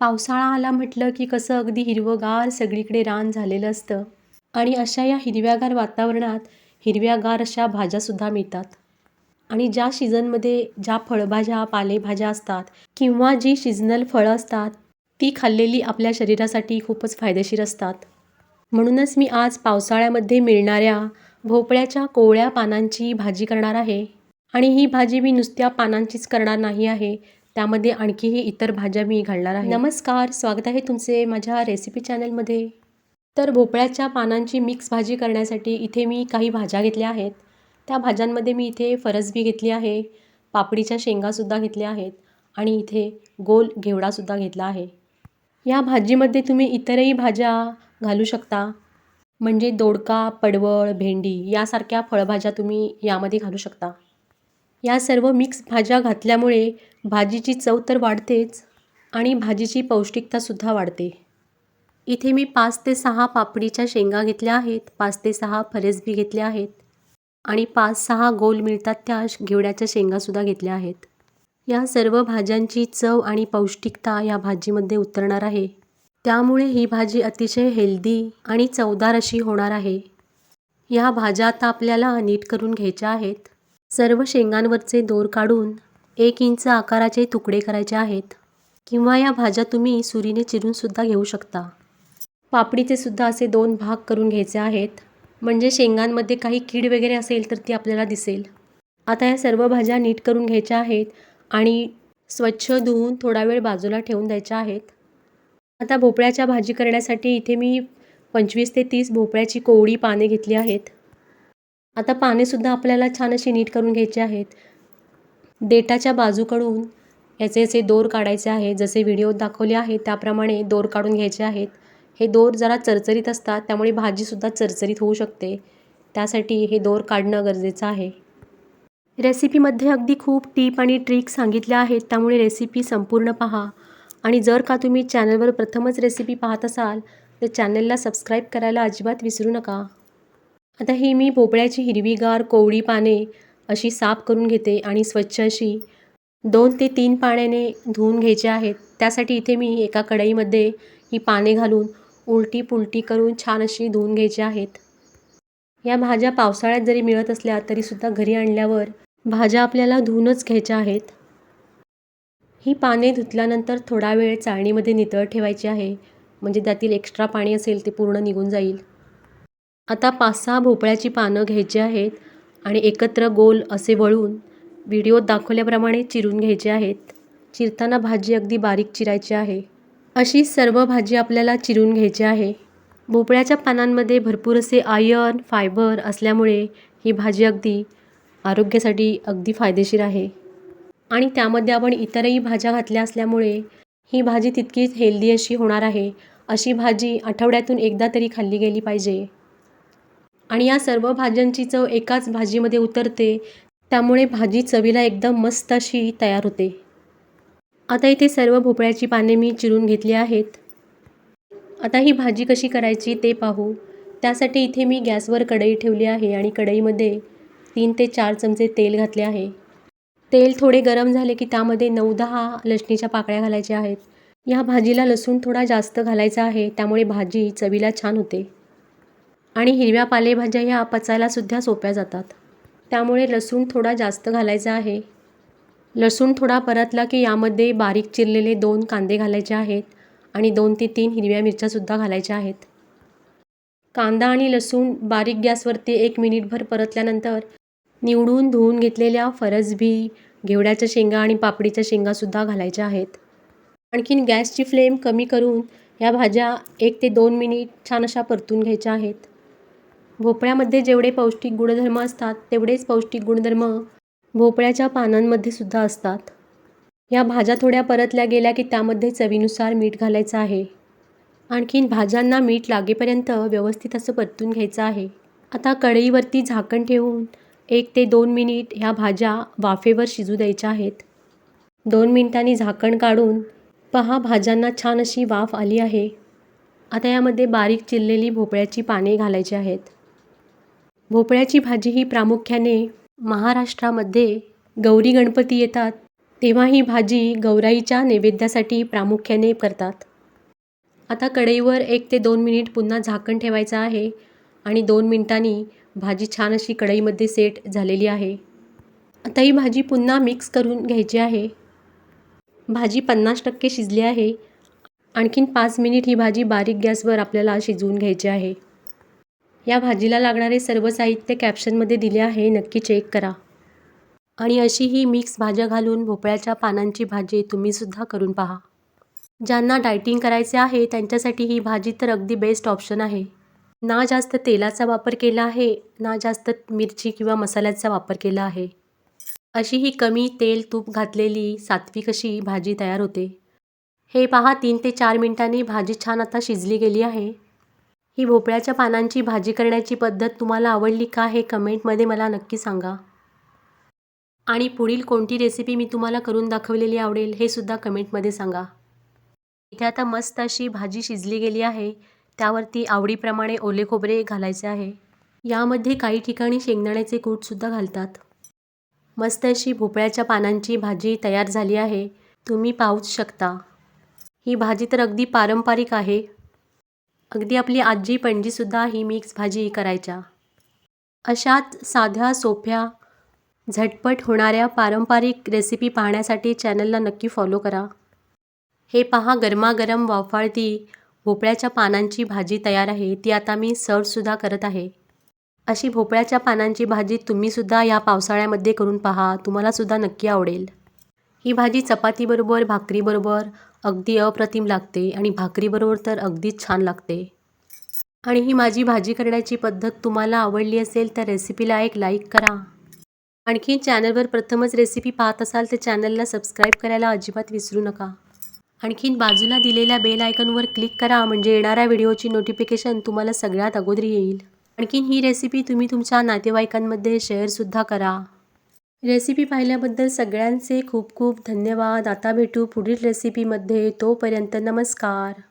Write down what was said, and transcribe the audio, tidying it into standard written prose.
पावसाळा आला म्हटलं की कसं अगदी हिरवंगार सगळीकडे रान झालेलं असतं आणि अशा या हिरव्यागार वातावरणात हिरव्यागार अशा भाज्यासुद्धा मिळतात. आणि ज्या सीझनमध्ये ज्या फळभाज्या पालेभाज्या असतात किंवा जी सीझनल फळं असतात ती खाल्लेली आपल्या शरीरासाठी खूपच फायदेशीर असतात. म्हणूनच मी आज पावसाळ्यामध्ये मिळणाऱ्या भोपळ्याच्या कोवळ्या पानांची भाजी करणार आहे. आणि ही भाजी मी नुसत्या पानांचीच करणार नाही आहे, त्यामध्ये आणखीही इतर भाज्या मी घालणार आहे. नमस्कार, स्वागत आहे तुमचे माझ्या रेसिपी चॅनलमध्ये. तर भोपळ्याच्या पानांची मिक्स भाजी करण्यासाठी इथे मी काही भाज्या घेतल्या आहेत. त्या भाज्यांमध्ये मी इथे फरसबी घेतली आहे, पापडीच्या शेंगासुद्धा घेतल्या आहेत आणि इथे गोल घेवडासुद्धा घेतला आहे. या भाजीमध्ये तुम्ही इतरही भाज्या घालू शकता, म्हणजे दोडका, पडवळ, भेंडी यासारख्या फळभाज्या तुम्ही यामध्ये घालू शकता. या सर्व मिक्स भाज्या घातल्यामुळे भाजीची चव तर वाढतेच आणि भाजीची पौष्टिकतासुद्धा वाढते. इथे मी 5 ते 6 पापडीच्या शेंगा घेतल्या आहेत, 5 ते 6 फरसबी घेतल्या आहेत आणि 5-6 गोल मिळतात त्या घेवड्याच्या शेंगासुद्धा घेतल्या आहेत. या सर्व भाज्यांची चव आणि पौष्टिकता या भाजीमध्ये उतरणार आहे. त्यामुळे ही भाजी अतिशय हेल्दी आणि चवदार अशी होणार आहे. या भाज्या आता आपल्याला नीट करून घ्यायच्या आहेत. सर्व शेंगांवरचे दोर काढून 1 इंच आकाराचे तुकडे करायचे आहेत किंवा या भाज्या तुम्ही सुरीने चिरूनसुद्धा घेऊ शकता. पापडीचे सुद्धा असे 2 भाग करून घ्यायचे आहेत, म्हणजे शेंगांमध्ये काही कीड वगैरे असेल तर ती आपल्याला दिसेल. आता या सर्व भाज्या नीट करून घ्यायच्या आहेत आणि स्वच्छ धुवून थोडा वेळ बाजूला ठेवून द्यायच्या आहेत. आता भोपळ्याच्या भाजी करण्यासाठी इथे मी 25 ते 30 भोपळ्याची कोवळी पाने घेतली आहेत. आता पानेसुद्धा आपल्याला छान अशी नीट करून घ्यायची आहेत. देठाच्या बाजूकडून याचे असे दोर काढायचे आहे. जसे व्हिडिओत दाखवले आहे त्याप्रमाणे दोर काढून घ्यायचे आहेत. हे दोर जरा चरचरीत असतात, त्यामुळे भाजीसुद्धा चरचरीत होऊ शकते. त्यासाठी हे दोर काढणं गरजेचं आहे. रेसिपीमध्ये अगदी खूप टीप आणि ट्रिक सांगितल्या आहेत, त्यामुळे रेसिपी संपूर्ण पहा. आणि जर का तुम्ही चॅनलवर प्रथमच रेसिपी पाहत असाल तर चॅनलला सबस्क्राईब करायला अजिबात विसरू नका. आता ही मी भोपळ्याची हिरवीगार कोवळी पाने अशी साफ करून घेते आणि स्वच्छ अशी 2 ते 3 पाण्याने धुवून घ्यायचे आहेत. त्यासाठी इथे मी एका कढईमध्ये ही पाने घालून उलटी पुलटी करून छान अशी धुवून घ्यायची आहेत. या भाज्या पावसाळ्यात जरी मिळत असल्या तरीसुद्धा घरी आणल्यावर भाज्या आपल्याला धुवूनच घ्यायच्या आहेत. ही पाने धुतल्यानंतर थोडा वेळ चाळणीमध्ये नितळत ठेवायची आहे, म्हणजे त्यातील एक्स्ट्रा पाणी असेल ते पूर्ण निघून जाईल. आता 5-6 भोपळ्याची पानं घ्यायची आहेत आणि एकत्र गोल असे वळून व्हिडिओत दाखवल्याप्रमाणे चिरून घ्यायचे आहेत. चिरताना भाजी अगदी बारीक चिरायची आहे. अशी सर्व भाजी आपल्याला चिरून घ्यायची आहे. भोपळ्याच्या पानांमध्ये भरपूर असे आयर्न, फायबर असल्यामुळे ही भाजी अगदी आरोग्यासाठी अगदी फायदेशीर आहे. आणि त्यामध्ये आपण इतरही भाज्या घातल्या असल्यामुळे ही भाजी तितकीच हेल्दी अशी होणार आहे. अशी भाजी आठवड्यातून एकदा तरी खाल्ली गेली पाहिजे. आणि या सर्व भाज्यांची चव एकाच भाजीमध्ये उतरते, त्यामुळे भाजी चवीला एकदम मस्त अशी तयार होते. आता इथे सर्व भोपळ्याची पाने मी चिरून घेतली आहेत. आता ही भाजी कशी करायची ते पाहू. त्यासाठी इथे मी गॅसवर कढई ठेवली आहे आणि कढईमध्ये 3 ते 4 चमचे तेल घातले आहे. तेल थोडे गरम झाले की त्यामध्ये 9-10 लसणीच्या पाकळ्या घालायच्या आहेत. या भाजीला लसूण थोडा जास्त घालायचा आहे, त्यामुळे भाजी चवीला छान होते. आणि हिरव्या पालेभाज्या ह्या पचायलासुद्धा सोप्या जातात, त्यामुळे लसूण थोडा जास्त घालायचा आहे. लसूण थोडा परतला की यामध्ये बारीक चिरलेले 2 कांदे घालायचे आहेत आणि 2 ते 3 हिरव्या मिरच्यासुद्धा घालायच्या आहेत. कांदा आणि लसूण बारीक गॅसवरती 1 मिनिटभर परतल्यानंतर निवडून धुवून घेतलेल्या फरसबी, घेवड्याच्या शेंगा आणि पापडीच्या शेंगासुद्धा घालायच्या आहेत. आणखीन गॅसची फ्लेम कमी करून या भाज्या 1 ते 2 मिनिट छान अशा परतून घ्यायच्या आहेत. भोपळ्यामध्ये जेवढे पौष्टिक गुणधर्म असतात तेवढेच पौष्टिक गुणधर्म भोपळ्याच्या पानांमध्ये सुद्धा असतात. या भाज्या थोड्या परतल्या गेल्या की त्यामध्ये चवीनुसार मीठ घालायचं आहे. आणखीन भाज्यांना मीठ लागेपर्यंत व्यवस्थित असं परतून घ्यायचं आहे. आता कढईवरती झाकण ठेवून 1 ते 2 मिनिट ह्या भाज्या वाफेवर शिजू द्यायच्या आहेत. 2 मिनिटांनी झाकण काढून पहा, भाज्यांना छान अशी वाफ आली आहे. आता यामध्ये बारीक चिरलेली भोपळ्याची पाने घालायची आहेत. भोपळ्याची भाजी ही प्रामुख्याने महाराष्ट्रामध्ये गौरी गणपती येतात तेव्हा ही भाजी गौराईच्या नैवेद्यासाठी प्रामुख्याने करतात. आता कढईवर 1 ते 2 मिनिट पुन्हा झाकण ठेवायचं आहे आणि 2 मिनिटांनी भाजी छान अशी कढईमध्ये सेट झालेली आहे. आता ही भाजी पुन्हा मिक्स करून घ्यायची आहे. भाजी 50% शिजली आहे. आणखीन 5 मिनिट ही भाजी बारीक गॅसवर आपल्याला शिजवून घ्यायची आहे. या भाजीला लागणारे सर्व साहित्य कॅप्शनमध्ये दिले आहे, नक्की चेक करा. आणि अशी ही मिक्स भाज्या घालून भोपळ्याच्या पानांची भाजी तुम्हीसुद्धा करून पहा. ज्यांना डायटिंग करायचे आहे त्यांच्यासाठी ही भाजी तर अगदी बेस्ट ऑप्शन आहे. ना जास्त तेलाचा वापर केला आहे, ना जास्त मिरची किंवा मसाल्याचा वापर केला आहे. अशी ही कमी तेल तूप घातलेली सात्विक अशी भाजी तयार होते. हे पहा 3 ते 4 मिनिटांनी भाजी छान आता शिजली गेली आहे. ही भोपळ्याच्या पानांची भाजी करण्याची पद्धत तुम्हाला आवडली का हे कमेंटमध्ये मला नक्की सांगा. आणि पुढील कोणती रेसिपी मी तुम्हाला करून दाखवलेली आवडेल हे सुद्धा कमेंटमध्ये सांगा. इथे आता मस्त अशी भाजी शिजली गेली आहे. त्यावरती आवडीप्रमाणे ओले खोबरे घालायचे आहे. यामध्ये काही ठिकाणी शेंगदाण्याचे कूटसुद्धा घालतात. मस्त अशी भोपळ्याच्या पानांची भाजी तयार झाली आहे. तुम्ही पाहूच शकता. ही भाजी तर अगदी पारंपरिक आहे. अगदी आपली आजी पणजीसुद्धा ही मिक्स भाजी करायच्या. अशाच साध्या सोप्या झटपट होणाऱ्या पारंपरिक रेसिपी पाहण्यासाठी चॅनलला नक्की फॉलो करा. हे पहा गरमागरम वाफाळती भोपळ्याच्या पानांची भाजी तयार आहे. ती आता मी सर्वसुद्धा करत आहे. अशी भोपळ्याच्या पानांची भाजी तुम्हीसुद्धा या पावसाळ्यामध्ये करून पहा, तुम्हालासुद्धा नक्की आवडेल. ही भाजी चपातीबरोबर, भाकरीबरोबर अगदी अप्रतिम लागते आणि भाकरीबरोबर तर अगदीच छान लागते. आणि ही माझी भाजी करण्याची पद्धत तुम्हाला आवडली असेल तर रेसिपीला एक लाईक करा. आणखी चॅनलवर प्रथमच रेसिपी पाहत असाल तर चॅनलला सबस्क्राईब करायला अजिबात विसरू नका. आणखीन बाजूला दिलेल्या बेल आयकॉनवर क्लिक करा म्हणजे येणाऱ्या व्हिडिओची नोटिफिकेशन तुम्हाला सगळ्यात अगोदर येईल. आणखीन ही रेसिपी तुम्ही तुमच्या नातेवाईकांमध्ये शेअरसुद्धा करा. रेसिपी पाहिल्याबद्दल सगळ्यांचे खूप खूप धन्यवाद. आता भेटू पुढील रेसिपीमध्ये. तोपर्यंत नमस्कार.